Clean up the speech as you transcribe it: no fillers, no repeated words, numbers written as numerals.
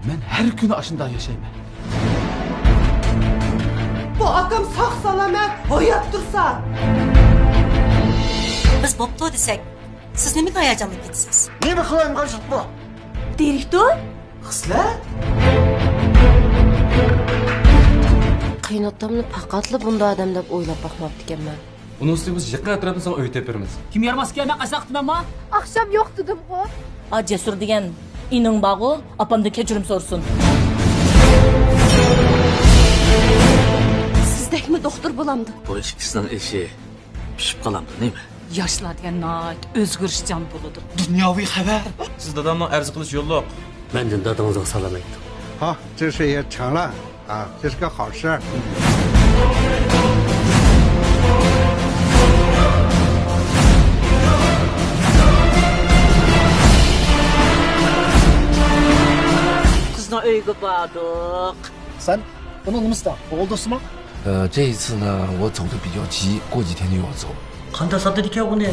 Ben her gün aşında yaşayayım. Bu akam sağ salamet hayat dursa. Biz boptu desek, siz nemi hayacanlı gitsiniz? Ne mi kılayım karışık bu? Direktör? Kızlar? Kıynotamni faqatla bunda adam deb o'ylab boqmabdi ekanman. Onun üstüne biz yakın atrafını sana öğüt yapıyoruz. Kim yarmaz ki hemen kaçaktım ama? Akşam yok dedim o. A cesur degen inin bağı apamda kechirim sorsun. Sizdek mi doktor bulamdı? Bu ilişkisinden eşi pişip kalamdı değil mi? Yaşlar diyen nait, özgürüşcan buludur. Dünyavi haber. Siz dadamla arzu kılıç yolu yok. Benden dadınızdan salamaydı. 好，这事也成了啊，这是个好事。 Kızına öyge bağdık. 三，不弄那么死的，我都是吗？这一次呢，我走的比较急，过几天就要走。 간다 사드리게 하고 네.